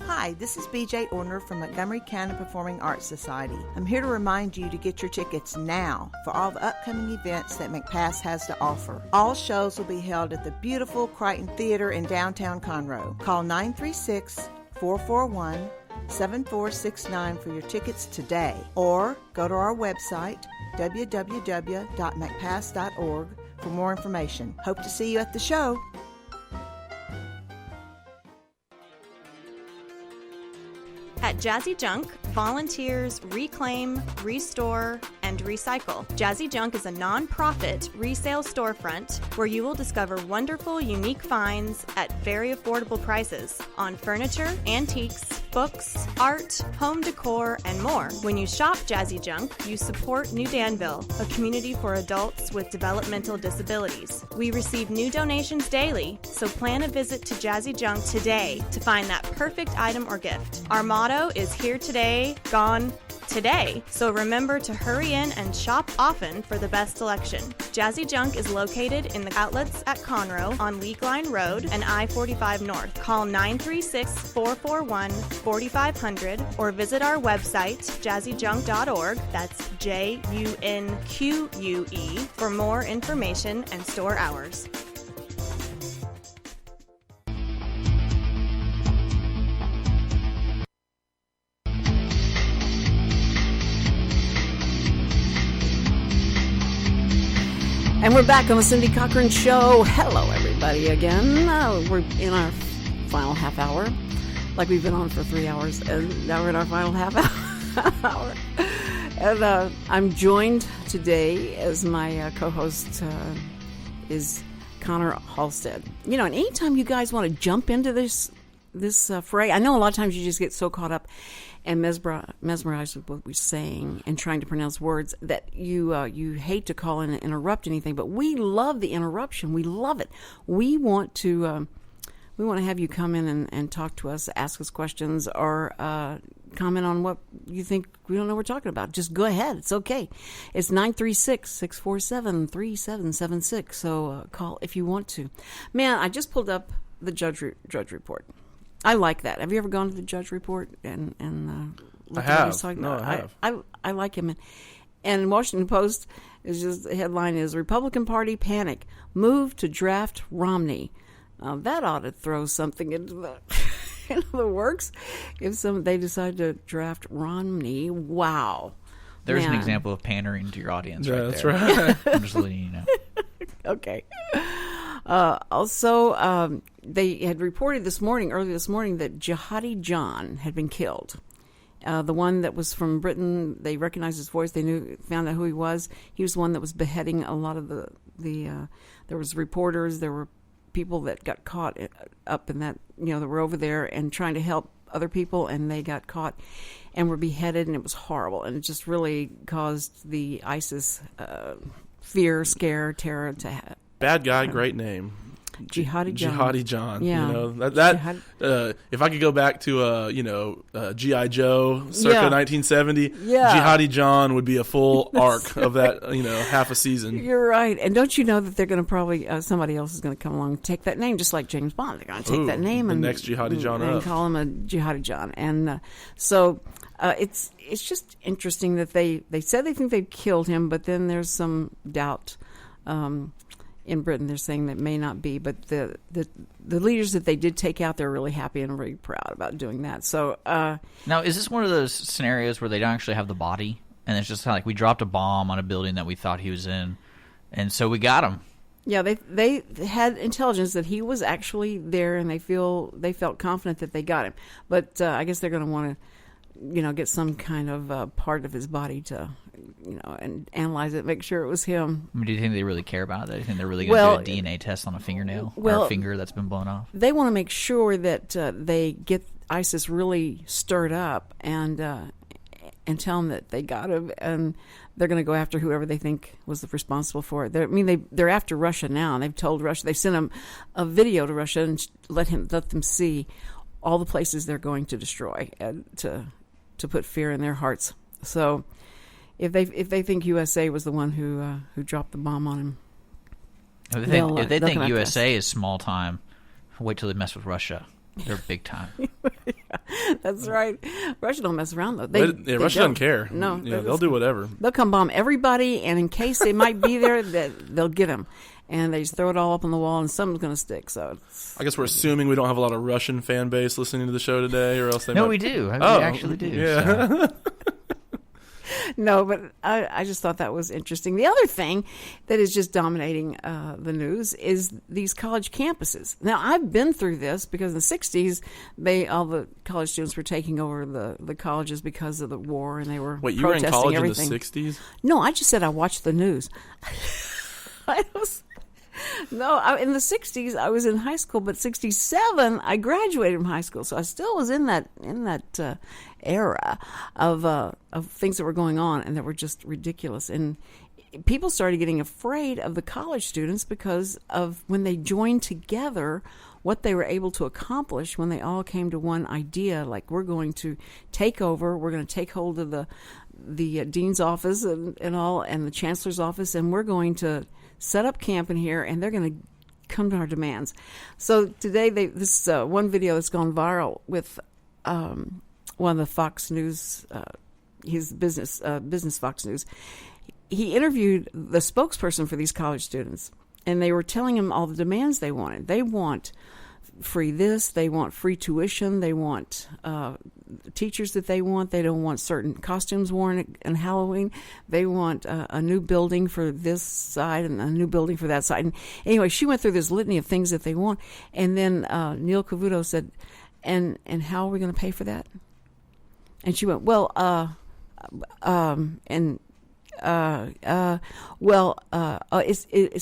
Hi, this is BJ Orner from Montgomery County Performing Arts Society. I'm here to remind you to get your tickets now for all the upcoming events that McPass has to offer. All shows will be held at the beautiful Crichton Theater in downtown Conroe. Call 936-441-7469 for your tickets today, or go to our website, www.mcpass.org, for more information. Hope to see you at the show. At Jazzy Junk, volunteers reclaim, restore, and recycle. Jazzy Junk is a non-profit resale storefront where you will discover wonderful, unique finds at very affordable prices on furniture, antiques, books, art, home decor, and more. When you shop Jazzy Junk, you support New Danville, a community for adults with developmental disabilities. We receive new donations daily, so plan a visit to Jazzy Junk today to find that perfect item or gift. Our motto is here today, gone today, so remember to hurry in and shop often for the best selection. Jazzy Junk is located in the outlets at Conroe on League Line Road and I-45 North. Call 936-441-4500 or visit our website, jazzyjunk.org, that's JUNQUE, for more information and store hours. And we're back on the Cindy Cochran Show. Hello, everybody, again. We're in our final half hour, like we've been on for 3 hours, and now we're in our final half hour. And I'm joined today as my co-host is Connor Halstead. You know, and anytime you guys want to jump into this this fray. I know a lot of times you just get so caught up and mesmerized with what we're saying and trying to pronounce words that you hate to call in and interrupt anything. But we love the interruption. We love it. We want to have you come in and talk to us, ask us questions, or comment on what you think we don't know what we're talking about. Just go ahead. It's okay. It's 936-647-3776. So call if you want to. Man, I just pulled up the judge report. I like that. Have you ever gone to the judge report and I have. No, I have. I like him. And Washington Post is just the headline is Republican Party panic, move to draft Romney. That ought to throw something into the works. If they decide to draft Romney, wow. There's Man. an example of pandering to your audience Yeah, right that's there. right. I'm just letting you know. Okay. Also, they had reported early this morning, that Jihadi John had been killed. The one that was from Britain, they recognized his voice. They found out who he was. He was the one that was beheading a lot of the there was reporters, there were people that got caught up in that, that were over there and trying to help other people, and they got caught and were beheaded, and it was horrible. And it just really caused the ISIS fear, scare, terror to have. Bad guy, great name. Jihadi John. Jihadi John. Yeah. That if I could go back to G.I. Joe circa 1970, Jihadi John would be a full arc of that, half a season. You're right. And don't you know that they're going to probably somebody else is going to come along and take that name, just like James Bond. They're going to take that name and next Jihadi John and call him a Jihadi John. And so it's just interesting that they said they think they've killed him, but then there's some doubt. In Britain, they're saying that may not be, but the leaders that they did take out, they're really happy and really proud about doing that. So now, is this one of those scenarios where they don't actually have the body, and it's just kind of like we dropped a bomb on a building that we thought he was in, and so we got him? Yeah, they had intelligence that he was actually there, and they felt confident that they got him. But I guess they're going to want to, get some kind of part of his body to, and analyze it, make sure it was him. I mean, do you think they really care about that? Do you think they're really going to do a DNA test on a fingernail or a finger that's been blown off? They want to make sure that they get ISIS really stirred up and tell them that they got him, and they're going to go after whoever they think was responsible for it. They're after Russia now, and they've told Russia, they've sent them a video to Russia and let them see all the places they're going to destroy and to put fear in their hearts. So if they think USA was the one who dropped the bomb on him, if they think USA is small time, wait till they mess with Russia. They're big time. Yeah, that's right. Russia don't mess around though. Russia doesn't care. No, they'll do whatever. They'll come bomb everybody, and in case they might be there, they'll get them. And they just throw it all up on the wall, and something's going to stick. So I guess we're assuming we don't have a lot of Russian fan base listening to the show today, or else they might... we do. We actually do. Yeah. So. No, but I just thought that was interesting. The other thing that is just dominating the news is these college campuses. Now, I've been through this because in the 60s, all the college students were taking over the colleges because of the war, and they were Wait, you protesting were in college everything. in the 60s? No, I just said I watched the news. In the 60s, I was in high school, but 67, I graduated from high school, so I still was in that era of things that were going on and that were just ridiculous. And people started getting afraid of the college students because of when they joined together, what they were able to accomplish when they all came to one idea, like we're going to take over, we're going to take hold of the dean's office and all, and the chancellor's office, and we're going to set up camp in here, and they're going to come to our demands. So today, this one video that's gone viral with one of the Fox News, his business Fox News. He interviewed the spokesperson for these college students, and they were telling him all the demands they wanted. They want free this, they want free tuition, they want teachers that they want. They don't want certain costumes worn on Halloween. They want a new building for this side and a new building for that side. And anyway, she went through this litany of things that they want. And then Neil Cavuto said, and how are we going to pay for that? And she went, it's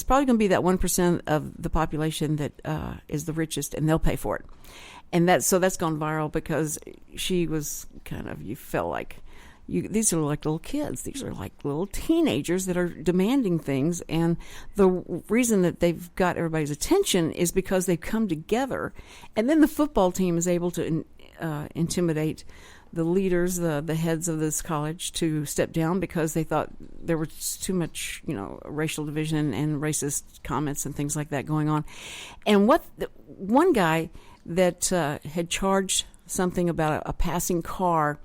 probably going to be that 1% of the population that is the richest, and they'll pay for it. that's gone viral because she was you felt like these are like little kids. These are like little teenagers that are demanding things. And the reason that they've got everybody's attention is because they've come together. And then the football team is able to intimidate the leaders, the heads of this college, to step down because they thought there was too much, racial division and racist comments and things like that going on. And one guy that had charged something about a passing car.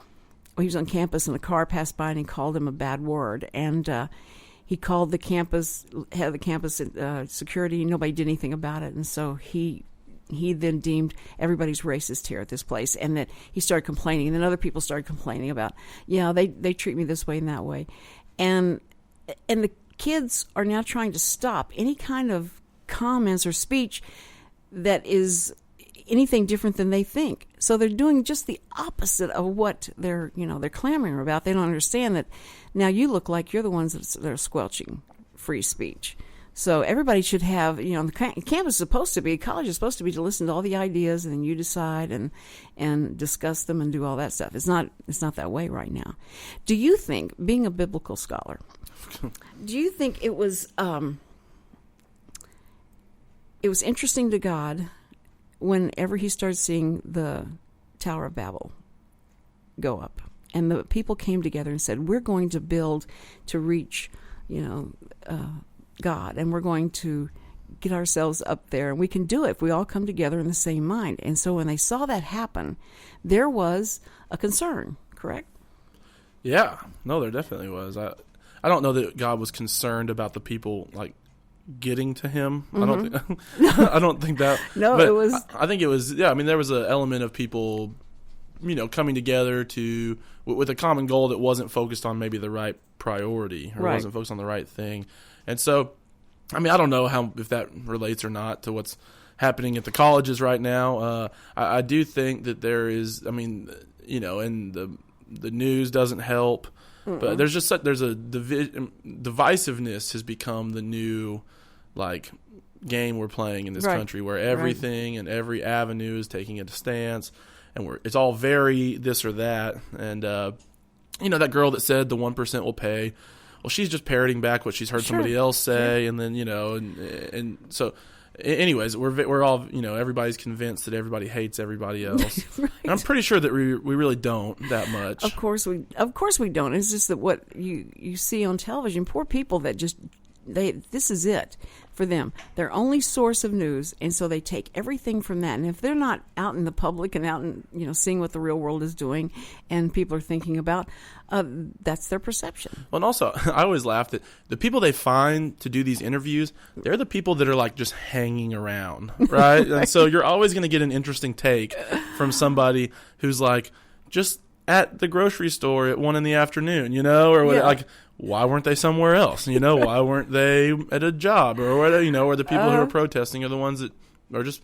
He was on campus and a car passed by and he called him a bad word. And he called the head of the campus security. Nobody did anything about it. And so he then deemed everybody's racist here at this place, and that he started complaining. And then other people started complaining about, they treat me this way and that way. And the kids are now trying to stop any kind of comments or speech that is anything different than they think. So they're doing just the opposite of what they're clamoring about. They don't understand that now you look like you're the ones that are squelching free speech. So everybody should have, the campus is supposed to be, college is supposed to be to listen to all the ideas and then you decide and discuss them and do all that stuff. It's not that way right now. Do you think, being a biblical scholar, do you think it was interesting to God whenever he started seeing the Tower of Babel go up, and the people came together and said, we're going to build to reach, God, and we're going to get ourselves up there, and we can do it if we all come together in the same mind. And so when they saw that happen, there was a concern, correct? Yeah. No, there definitely was. I don't know that God was concerned about the people, getting to him. Mm-hmm. I don't think that. No, it was. I think it was. Yeah, I mean, there was an element of people, coming together with a common goal that wasn't focused on maybe the right priority or wasn't focused on the right thing. And so, I mean, I don't know if that relates or not to what's happening at the colleges right now. I do think that there is. I mean, and the news doesn't help. Mm-mm. But there's a divisiveness has become the new game we're playing in this country, where everything and every avenue is taking a stance, and it's all very this or that. And that girl that said the 1% will pay, well, she's just parroting back what she's heard somebody else say, and then and so. Anyways, we're all everybody's convinced that everybody hates everybody else. Right. And I'm pretty sure that we really don't that much. Of course we don't. It's just that what you see on television, poor people that just this is it for them. Their only source of news, and so they take everything from that. And if they're not out in the public and out and seeing what the real world is doing and people are thinking about, that's their perception. Well, and also, I always laugh that the people they find to do these interviews, they're the people that are just hanging around, right? And so you're always going to get an interesting take from somebody who's just at the grocery store at 1 PM, or what, why weren't they somewhere else? Why weren't they at a job or whatever? Or the people who are protesting are the ones that are just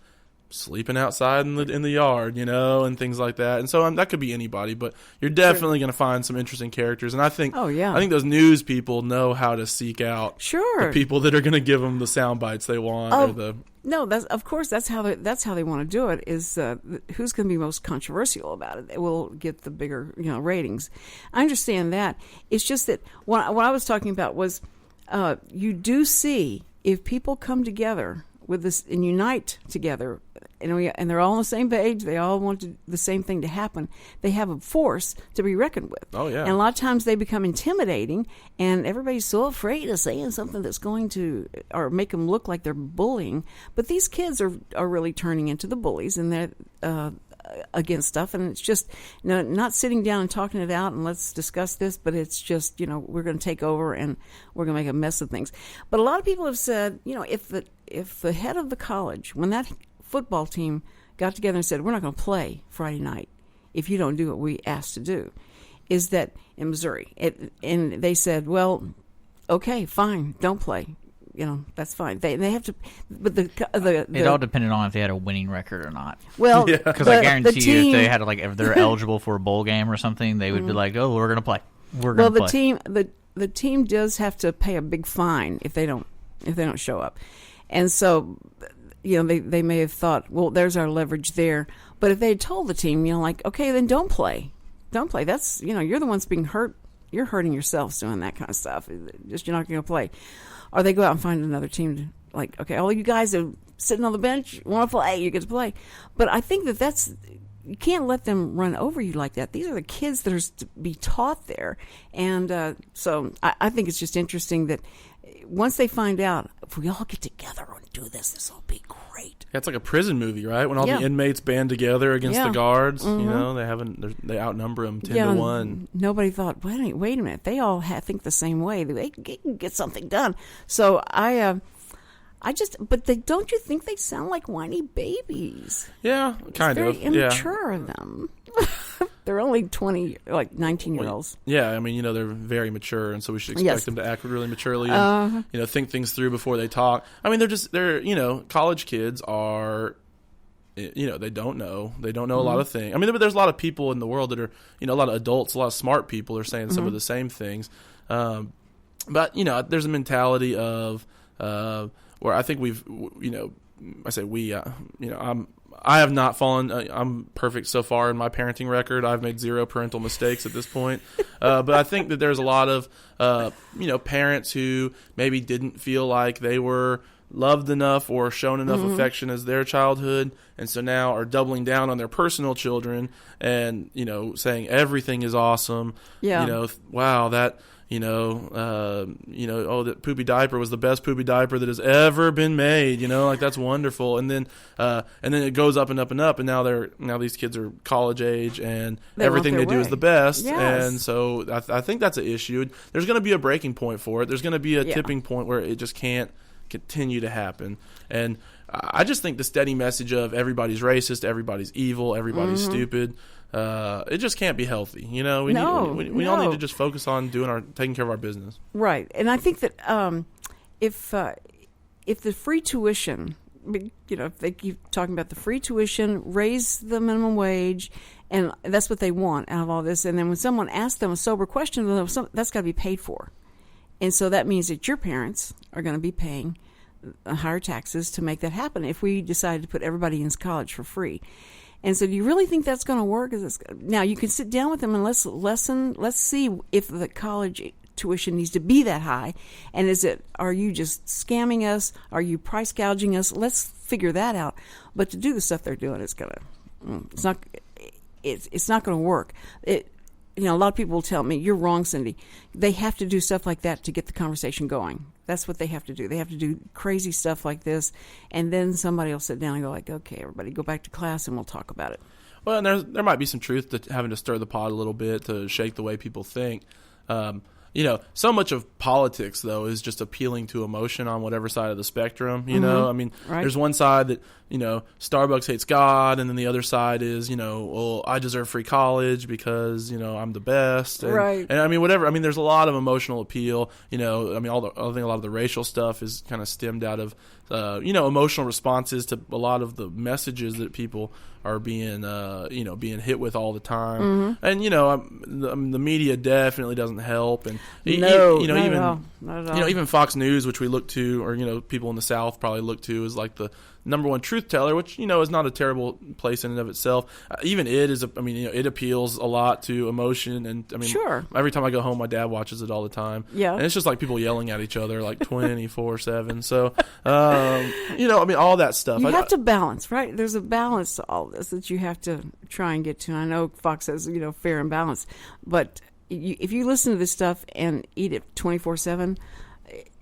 sleeping outside in the yard, and things like that. And so that could be anybody, but you're definitely going to find some interesting characters. And I think, I think those news people know how to seek out the people that are going to give them the sound bites they want. No, that's how they want to do it. Is who's going to be most controversial about it? It will get the bigger ratings. I understand that. It's just that what I was talking about was you do see if people come together with this and unite together, and they're all on the same page, they all want the same thing to happen, they have a force to be reckoned with. Oh, yeah. And a lot of times they become intimidating, and everybody's so afraid of saying something that's going to or make them look like they're bullying. But these kids are really turning into the bullies, and they're against stuff, and it's just not sitting down and talking it out and let's discuss this, but it's just we're going to take over and we're going to make a mess of things. But a lot of people have said if the head of the college, when that football team got together and said, we're not going to play Friday night if you don't do what we asked to do, is that in Missouri, and they said, well, okay, fine, don't play. That's fine. They have to, but it all depended on if they had a winning record or not. Well, because I guarantee you, if they had if they're eligible for a bowl game or something, they would be like, "Oh, we're going to play. We're going to play." The team does have to pay a big fine if they don't show up, and so they may have thought, well, there's our leverage there. But if they had told the team, like, okay, then don't play. That's, you're the ones being hurt. You're hurting yourselves doing that kind of stuff. Just you're not going to play. Or they go out and find another team to, like, okay, all you guys are sitting on the bench, want to play, you get to play. But I think that's, you can't let them run over you like that. These are the kids that are to be taught there. And so I think it's just interesting that once they find out, if we all get together and do this will be great. Yeah, it's like a prison movie, right? When all the inmates band together against the guards, they outnumber them 10-1. Nobody thought, wait a minute, they all think the same way. They can get something done. So don't you think they sound like whiny babies? Yeah, kind of. It's very immature of them. They're only 19-year-olds. Yeah, I mean, they're very mature, and so we should expect them to act really maturely and, think things through before they talk. I mean, they're college kids are, they don't know. They don't know a lot of things. I mean, there's a lot of people in the world that are, a lot of adults, a lot of smart people are saying some of the same things. But, there's a mentality of, where I think we've, I say we, I have not fallen. I'm perfect so far in my parenting record. I've made 0 parental mistakes at this point. But I think that there's a lot of, parents who maybe didn't feel like they were loved enough or shown enough affection as their childhood, and so now are doubling down on their personal children and, saying everything is awesome. Yeah. Wow, that... that poopy diaper was the best poopy diaper that has ever been made. That's wonderful. And then it goes up and up and up. And now these kids are college age, and everything they do is the best. Yes. And so I think that's an issue. There's going to be a breaking point for it. There's going to be a tipping point where it just can't continue to happen. And I just think the steady message of everybody's racist, everybody's evil, everybody's stupid. It just can't be healthy. We all need to just focus on taking care of our business. Right. And I think that if the free tuition, if they keep talking about the free tuition, raise the minimum wage, and that's what they want out of all this. And then when someone asks them a sober question, that's got to be paid for. And so that means that your parents are going to be paying higher taxes to make that happen if we decide to put everybody in college for free. And so do you really think that's going to work? Now, you can sit down with them and let's see if the college tuition needs to be that high. And are you just scamming us? Are you price gouging us? Let's figure that out. But to do the stuff they're doing, it's not going to work. A lot of people will tell me, you're wrong, Cindy. They have to do stuff like that to get the conversation going. That's what they have to do. They have to do crazy stuff like this, and then somebody will sit down and go like, okay, everybody go back to class and we'll talk about it. Well, and there might be some truth to having to stir the pot a little bit to shake the way people think. So much of politics, though, is just appealing to emotion on whatever side of the spectrum. I mean, There's one side that, Starbucks hates God, and then the other side is, well, I deserve free college because, I'm the best. And, right. And I mean, whatever. I mean, there's a lot of emotional appeal. I think a lot of the racial stuff is kind of stemmed out of, emotional responses to a lot of the messages that people are being hit with all the time. And, the media definitely doesn't help. And, even Fox News, which we look to, or, people in the South probably look to, is like the number one truth teller, which, is not a terrible place in and of itself. Even it appeals a lot to emotion. And, sure. Every time I go home, my dad watches it all the time. Yeah. And it's just like people yelling at each other like 24/7. So, all that stuff. You have to balance, right? There's a balance to all this that you have to try and get to. And I know Fox says, fair and balanced. But if you listen to this stuff and eat it 24/7,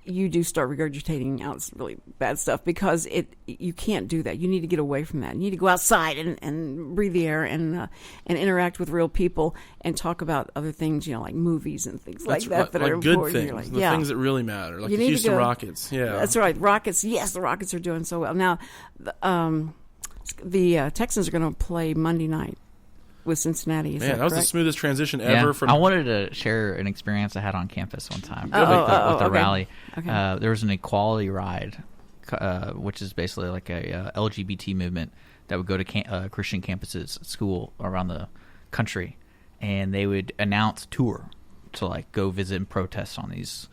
you do start regurgitating out really bad stuff because you can't do that. You need to get away from that. You need to go outside and breathe the air and interact with real people and talk about other things, like movies and things that are good important. Things, things that really matter, like the Houston Rockets. Yeah, that's right. Rockets. Yes, the Rockets are doing so well now. The Texans are going to play Monday night with Cincinnati. That was the smoothest transition ever. I wanted to share an experience I had on campus one time with the rally. Okay. There was an equality ride, which is basically like a LGBT movement that would go to Christian campuses at school around the country, and they would announce a tour to go visit and protest on these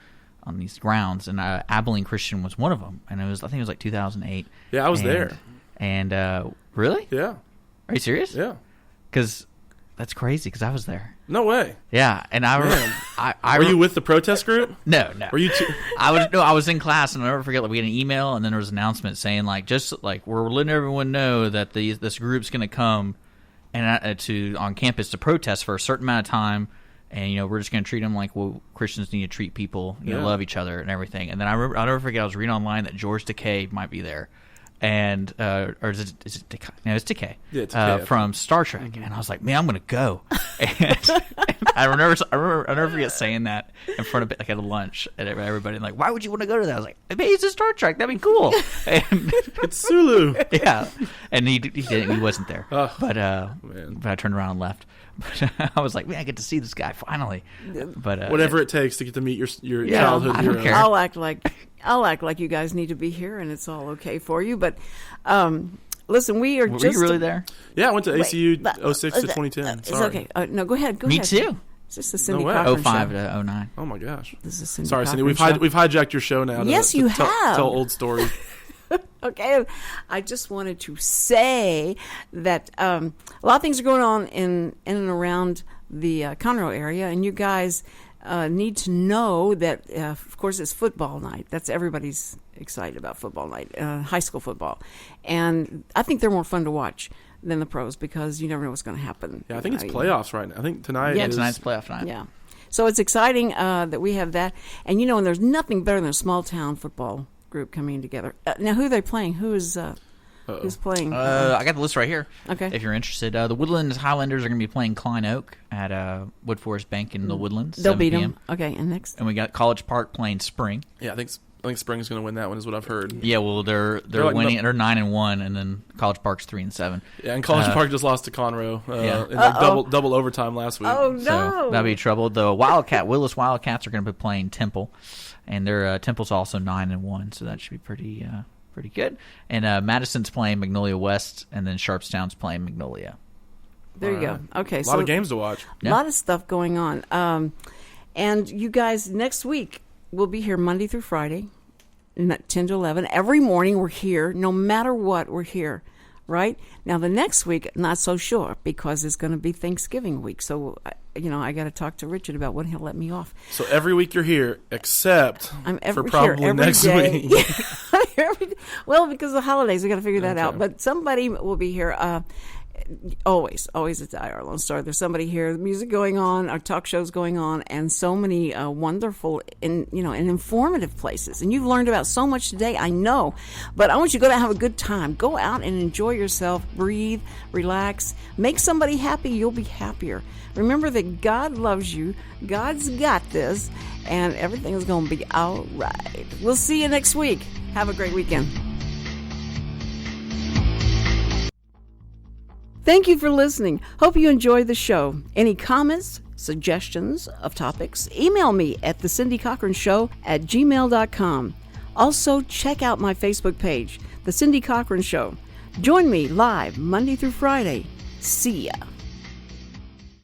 these grounds, and Abilene Christian was one of them, and I think it was like 2008. Yeah, I was there. And really? Yeah. Are you serious? Yeah. Because that's crazy. Because I was there. No way. Yeah, and were you with the protest group? No. Were you? I was in class, and I'll never forget. Like, we had an email, and then there was an announcement saying, like, just like we're letting everyone know that this group's going to come and on campus to protest for a certain amount of time. And, we're just going to treat them like, Christians need to treat people, love each other and everything. And then I'll never forget, I was reading online that George Takei might be there. And, or is it Takei? No, it's Takei. Yeah, Takei. From Star Trek. And I was like, man, I'm going to go. And I'll never forget saying that in front of, like, at a lunch. And everybody, like, why would you want to go to that? I was like, maybe it's a Star Trek. That'd be cool. And it's Sulu. Yeah. And he wasn't there. Oh, but I turned around and left. But I was like, man, I get to see this guy finally. But whatever it takes to get to meet your childhood I don't heroes. care. I'll act like you guys need to be here, and it's all okay for you. But listen, we are Were just. you really there? Yeah, I went to ACU 06 to 2010. It's okay. No, go ahead. Me too. It's just the Cindy way. Cochran 05 show. to 09. Oh my gosh. This is Cindy Sorry, Cochran Cindy. show. We've hijacked your show now. Yes, you have. Tell old stories. Okay, I just wanted to say that a lot of things are going on in and around the Conroe area, and you guys need to know that, of course, it's football night. That's everybody's excited about football night, high school football, and I think they're more fun to watch than the pros because you never know what's going to happen. Yeah, I think it's playoffs right now. I think tonight. Yeah, tonight's playoff night. Yeah, so it's exciting that we have that, and and there's nothing better than a small town football group coming together. Now, who are they playing? Who's playing? I got the list right here. Okay. If you're interested, the Woodlands Highlanders are going to be playing Klein Oak at Wood Forest Bank in the Woodlands. They'll beat 7 them. Okay, and next. And we got College Park playing Spring. Yeah, I think Spring's going to win that one, is what I've heard. Yeah, well, they're like winning. They're 9-1, and then College Park's 3-7. Yeah, and College Park just lost to Conroe in like double overtime last week. Oh no, so that'll be trouble. The Willis Wildcats are going to be playing Temple, and their Temple's also 9-1, so that should be pretty good. And Madison's playing Magnolia West, and then Sharpstown's playing Magnolia. There you go. Okay, a lot of games to watch. A lot of stuff going on. And you guys, next week, we'll be here Monday through Friday, 10 to 11. Every morning we're here. No matter what, we're here. Right? Now, the next week, not so sure, because it's going to be Thanksgiving week. So, I got to talk to Richard about when he'll let me off. So every week you're here, except for probably every next day. week. Well, because of the holidays, we got to figure that out. But somebody will be here. Always at the IR Lone Star. There's somebody here. The music going on, our talk shows going on, and so many wonderful and informative places. And you've learned about so much today, I know. But I want you to go out and have a good time. Go out and enjoy yourself. Breathe, relax, make somebody happy. You'll be happier. Remember that God loves you. God's got this, and everything is going to be all right. We'll see you next week. Have a great weekend. Thank you for listening. Hope you enjoyed the show. Any comments, suggestions of topics, email me at thecindycochrансhow@gmail.com. Also, check out my Facebook page, The Cindy Cochran Show. Join me live Monday through Friday. See ya.